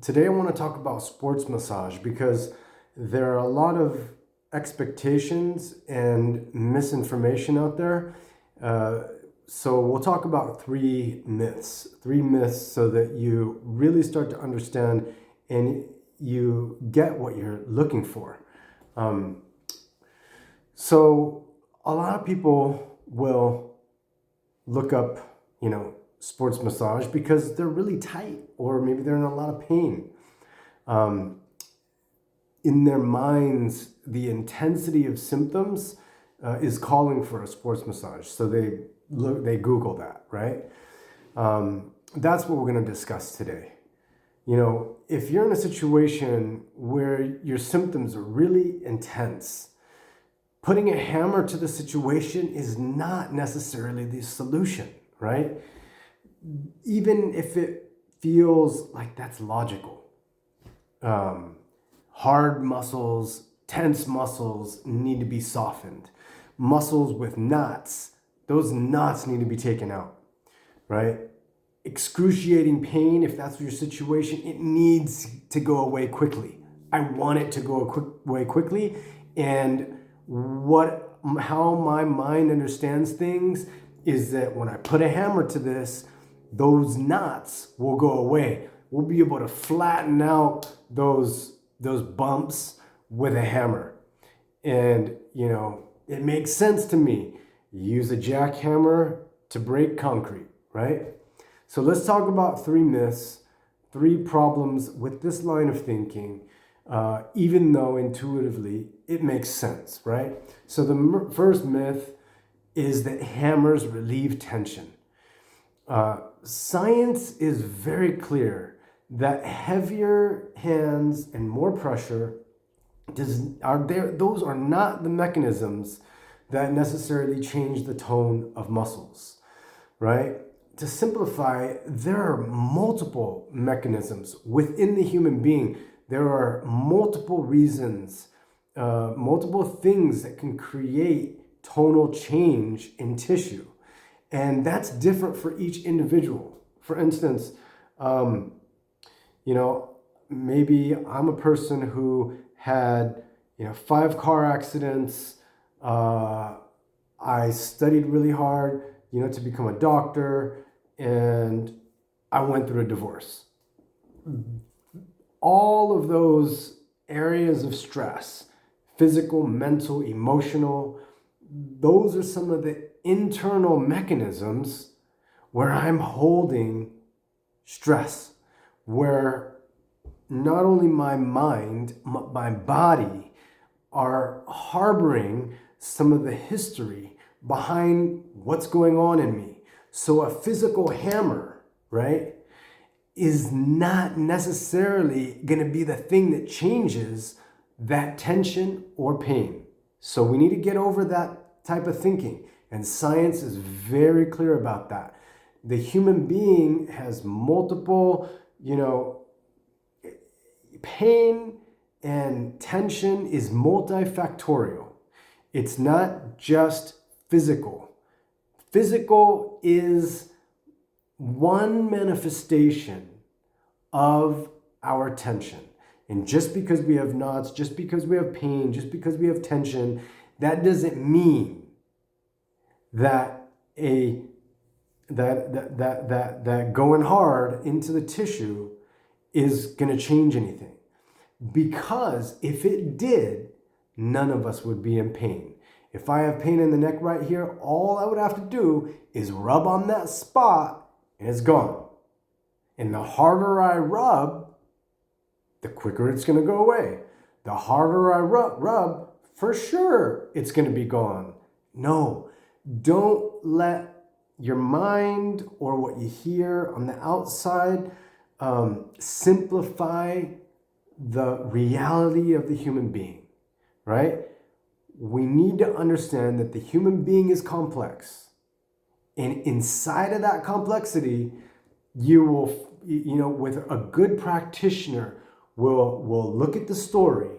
Today I want to talk about sports massage because there are a lot of expectations and misinformation out there. Uh, so we'll talk about three myths so that you really start to understand and you get what you're looking for. Um, so a lot of people will look up, sports massage because they're really tight or maybe they're in a lot of pain. Um, in their minds, the intensity of symptoms is calling for a sports massage. So they Google that, right? That's what we're going to discuss today. If you're in a situation where your symptoms are really intense, putting a hammer to the situation is not necessarily the solution, right? Even if it feels like that's logical. Hard muscles, tense muscles need to be softened. Muscles with knots, those knots need to be taken out, right? Excruciating pain, if that's your situation, it needs to go away quickly. I want it to go away quickly. And how my mind understands things is that when I put a hammer to this, those knots will go away. We'll be able to flatten out those bumps with a hammer. And, it makes sense to me. Use a jackhammer to break concrete, right? So let's talk about three myths, three problems with this line of thinking, even though intuitively it makes sense, right? So the first myth is that hammers relieve tension. Science is very clear that heavier hands and more pressure those are not the mechanisms that necessarily change the tone of muscles, right? To simplify, there are multiple mechanisms within the human being. There are multiple reasons, multiple things that can create tonal change in tissue. And that's different for each individual. For instance, maybe I'm a person who had, 5 car accidents. I studied really hard, to become a doctor, and I went through a divorce. All of those areas of stress, physical, mental, emotional, those are some of the internal mechanisms where I'm holding stress, where not only my mind, my body are harboring some of the history behind what's going on in me. So a physical hammer, right, is not necessarily going to be the thing that changes that tension or pain. So we need to get over that type of thinking. And science is very clear about that. The human being has multiple, pain and tension is multifactorial. It's not just physical. Physical is one manifestation of our tension. And just because we have knots, just because we have pain, just because we have tension, that doesn't mean that that going hard into the tissue is going to change anything. Because if it did, none of us would be in pain. If I have pain in the neck right here, all I would have to do is rub on that spot and it's gone. And the harder I rub, the quicker it's going to go away. The harder I rub, for sure it's going to be gone. No, don't let your mind or what you hear on the outside simplify the reality of the human being, right? We need to understand that the human being is complex. And inside of that complexity, you will, with a good practitioner, will look at the story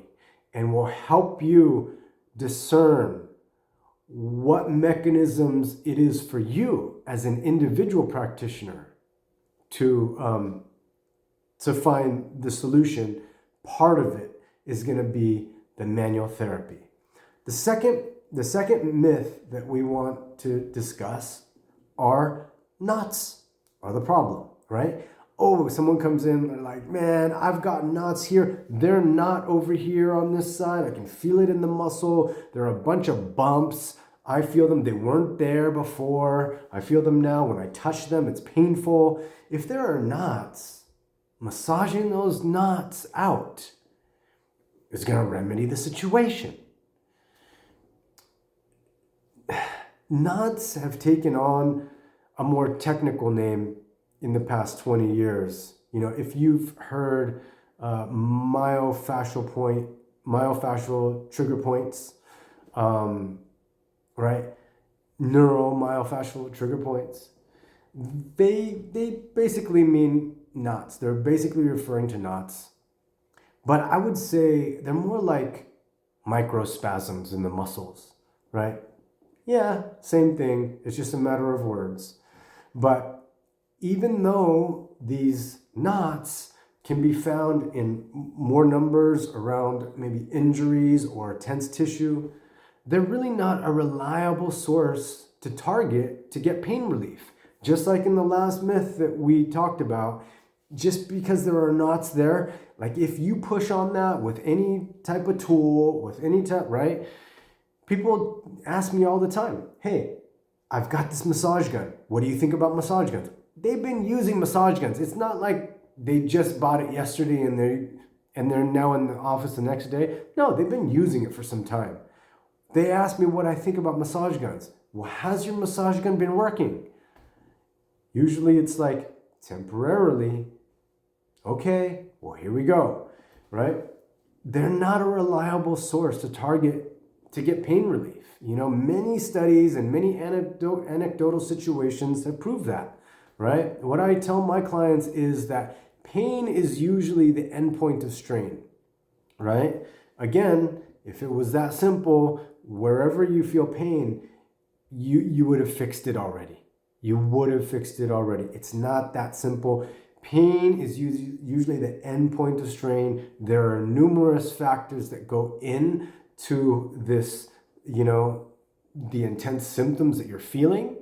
and will help you discern what mechanisms it is for you as an individual practitioner to to find the solution, part of it is going to be the manual therapy. The second myth that we want to discuss are knots are the problem, right? Oh, someone comes in, they're like, man, I've got knots here. They're not over here on this side. I can feel it in the muscle. There are a bunch of bumps. I feel them. They weren't there before. I feel them now. When I touch them, it's painful. If there are knots, massaging those knots out is going to remedy the situation. Knots have taken on a more technical name in the past 20 years. If you've heard myofascial trigger points, right? Neuromyofascial trigger points. They basically mean knots. They're basically referring to knots. But I would say they're more like microspasms in the muscles, right? Yeah, same thing. It's just a matter of words. But even though these knots can be found in more numbers around maybe injuries or tense tissue, they're really not a reliable source to target to get pain relief. Just like in the last myth that we talked about, just because there are knots there, like if you push on that with any type of tool, with any type, right? People ask me all the time, hey, I've got this massage gun. What do you think about massage guns? They've been using massage guns. It's not like they just bought it yesterday and they're now in the office the next day. No, they've been using it for some time. They ask me what I think about massage guns. Well, has your massage gun been working? Usually it's like temporarily. Okay, well, here we go, right? They're not a reliable source to target to get pain relief. Many studies and many anecdotal situations have proved that, right? What I tell my clients is that pain is usually the endpoint of strain, right? Again, if it was that simple, wherever you feel pain, you would have fixed it already. You would have fixed it already. It's not that simple. Pain is usually the endpoint of strain. There are numerous factors that go into this, the intense symptoms that you're feeling.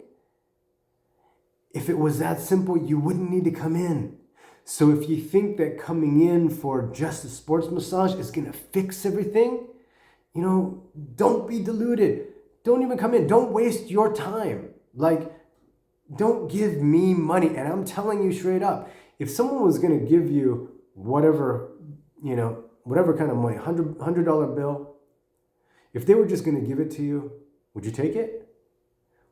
If it was that simple, you wouldn't need to come in. So if you think that coming in for just a sports massage is going to fix everything, don't be deluded. Don't even come in. Don't waste your time. Don't give me money. And I'm telling you straight up, if someone was going to give you whatever kind of money, $100 bill, if they were just going to give it to you, would you take it?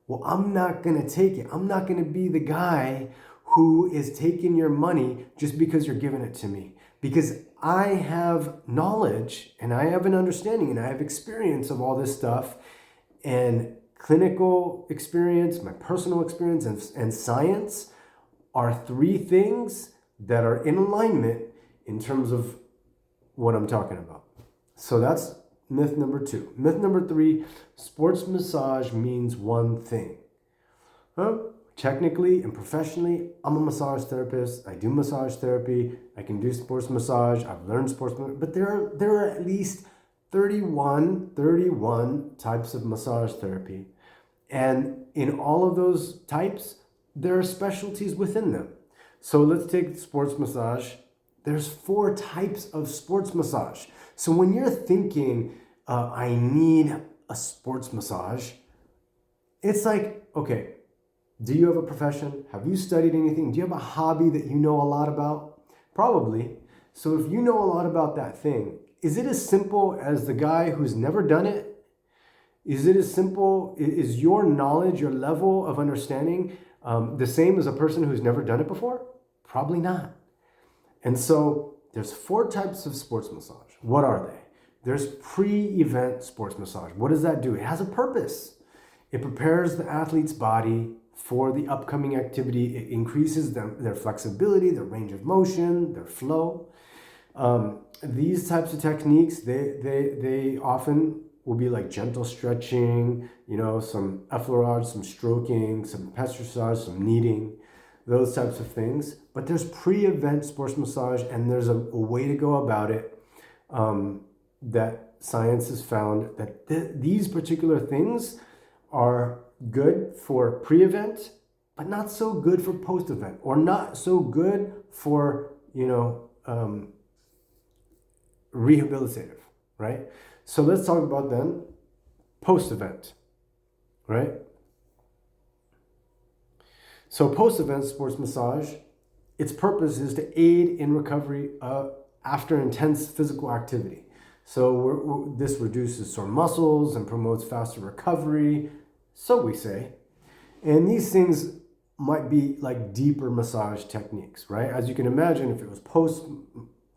Well, I'm not going to take it. I'm not going to be the guy who is taking your money just because you're giving it to me. Because I have knowledge and I have an understanding and I have experience of all this stuff, and clinical experience, my personal experience, and science are three things that are in alignment in terms of what I'm talking about. So that's myth number 2. Myth number 3, sports massage means one thing. Technically and professionally, I'm a massage therapist. I do massage therapy. I can do sports massage. I've learned sports massage. But there are at least 31 types of massage therapy. And in all of those types, there are specialties within them. So let's take sports massage. There's 4 types of sports massage. So when you're thinking, I need a sports massage, it's like, okay, do you have a profession? Have you studied anything? Do you have a hobby that you know a lot about? Probably. So if you know a lot about that thing, is it as simple as the guy who's never done it? Is it as simple, is your knowledge, your level of understanding the same as a person who's never done it before? Probably not. And so there's 4 types of sports massage. What are they? There's pre-event sports massage. What does that do? It has a purpose. It prepares the athlete's body for the upcoming activity. It increases their flexibility, their range of motion, their flow. These types of techniques, they often will be like gentle stretching, some effleurage, some stroking, some pessage, some kneading. those types of things. But there's pre-event sports massage, and there's a way to go about it that science has found that these particular things are good for pre-event, but not so good for post-event, or not so good for, rehabilitative, right? So let's talk about then post-event, right? So post-event sports massage, its purpose is to aid in recovery after intense physical activity. So this reduces sore muscles and promotes faster recovery, so we say. And these things might be like deeper massage techniques, right? As you can imagine, if it was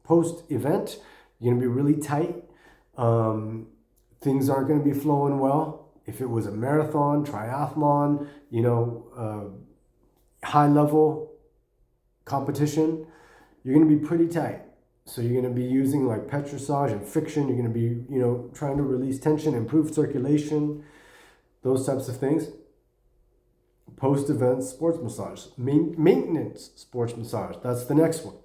post-event, you're gonna be really tight. Things aren't gonna be flowing well. If it was a marathon, triathlon, high level competition, you're gonna be pretty tight. So you're gonna be using like petrissage and friction. You're gonna be, trying to release tension, improve circulation, those types of things. Post-event sports massage, maintenance sports massage. That's the next one.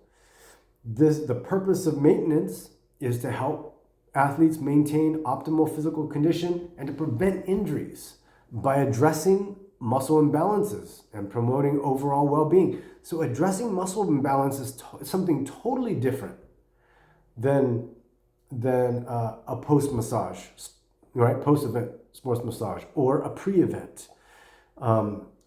The purpose of maintenance is to help athletes maintain optimal physical condition and to prevent injuries by addressing muscle imbalances and promoting overall well-being. So addressing muscle imbalance is something totally different than a post-massage, right? Post-event sports massage or a pre-event.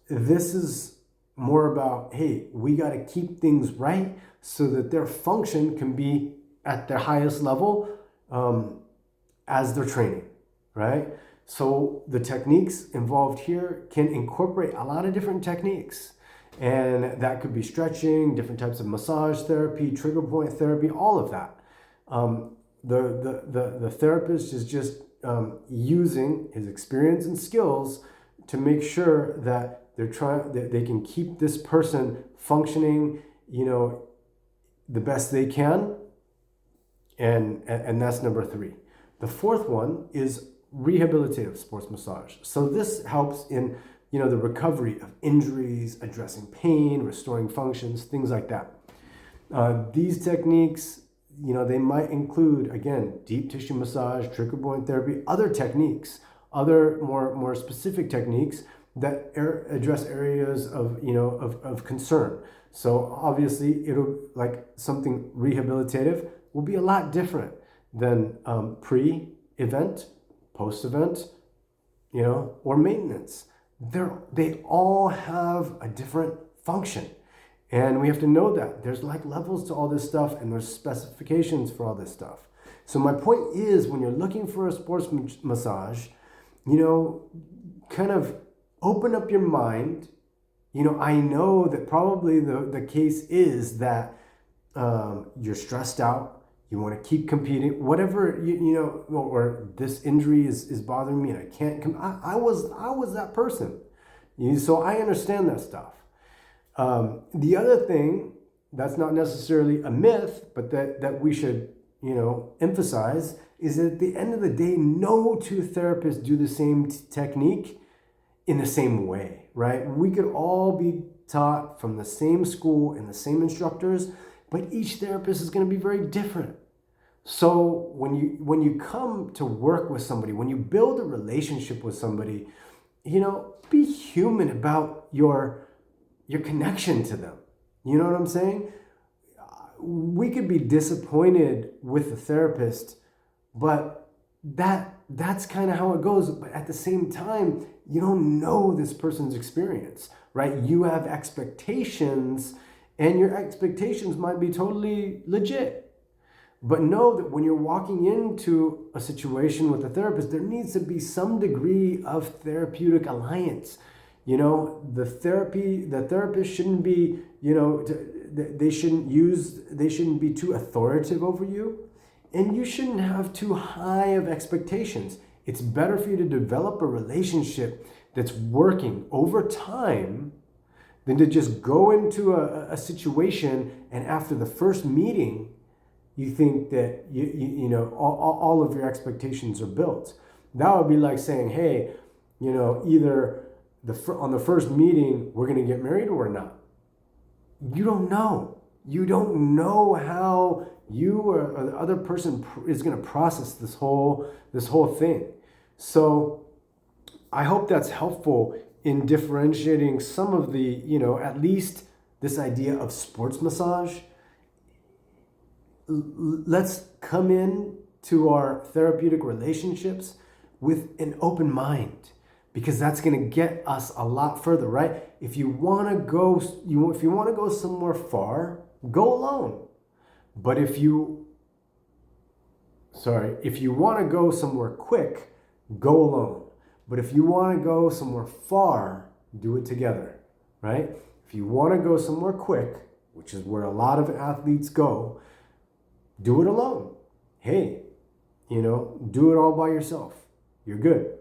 This is more about, hey, we got to keep things right so that their function can be at their highest level as they're training, right? So the techniques involved here can incorporate a lot of different techniques. And that could be stretching, different types of massage therapy, trigger point therapy, all of that. The therapist is just using his experience and skills to make sure that they can keep this person functioning, the best they can. And that's number 3. The fourth one is rehabilitative sports massage. So this helps in, the recovery of injuries, addressing pain, restoring functions, things like that. These techniques, they might include, again, deep tissue massage, trigger point therapy, other techniques, other more specific techniques that address areas of concern. So obviously it'll, like, something rehabilitative will be a lot different than pre-event, post-event, or maintenance. They all have a different function. And we have to know that. There's like levels to all this stuff, and there's specifications for all this stuff. So my point is, when you're looking for a sports massage, kind of open up your mind. I know that probably the case is that you're stressed out. You want to keep competing, whatever, or this injury is bothering me and I can't I was that person. So I understand that stuff. The other thing that's not necessarily a myth, but that we should, emphasize, is that at the end of the day, no two therapists do the same technique in the same way, right? We could all be taught from the same school and the same instructors, but each therapist is going to be very different. So when you come to work with somebody, when you build a relationship with somebody, be human about your connection to them. You know what I'm saying? We could be disappointed with the therapist, but that's kind of how it goes. But at the same time, you don't know this person's experience, right? You have expectations, and your expectations might be totally legit. But know that when you're walking into a situation with a therapist, there needs to be some degree of therapeutic alliance. The therapist shouldn't be, they shouldn't be too authoritative over you, and you shouldn't have too high of expectations. It's better for you to develop a relationship that's working over time than to just go into a situation and after the first meeting, you think that all of your expectations are built. That would be like saying, hey, either on the first meeting we're going to get married or we're not. you don't know. You don't know how you or the other person is going to process this whole thing. So I hope that's helpful in differentiating some of the, at least this idea of sports massage. Let's come in to our therapeutic relationships with an open mind, because that's going to get us a lot further, right? If you want to go somewhere far, go alone. But if you want to go somewhere quick, go alone. But if you want to go somewhere far, do it together, right? If you want to go somewhere quick, which is where a lot of athletes go, do it alone. Hey, do it all by yourself. You're good.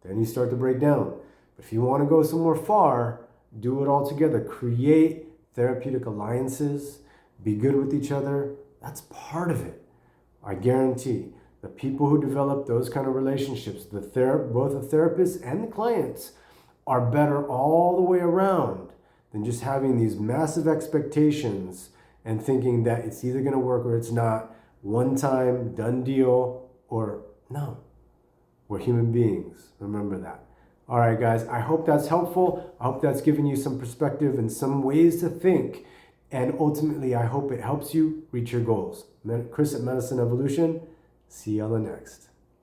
Then you start to break down. But if you want to go somewhere far, do it all together. Create therapeutic alliances. Be good with each other. That's part of it. I guarantee the people who develop those kind of relationships, both the therapists and the clients, are better all the way around than just having these massive expectations and thinking that it's either going to work or it's not. One time, done deal, or no. We're human beings. Remember that. All right, guys, I hope that's helpful. I hope that's given you some perspective and some ways to think. And ultimately, I hope it helps you reach your goals. Chris at Medicine Evolution. See you on the next.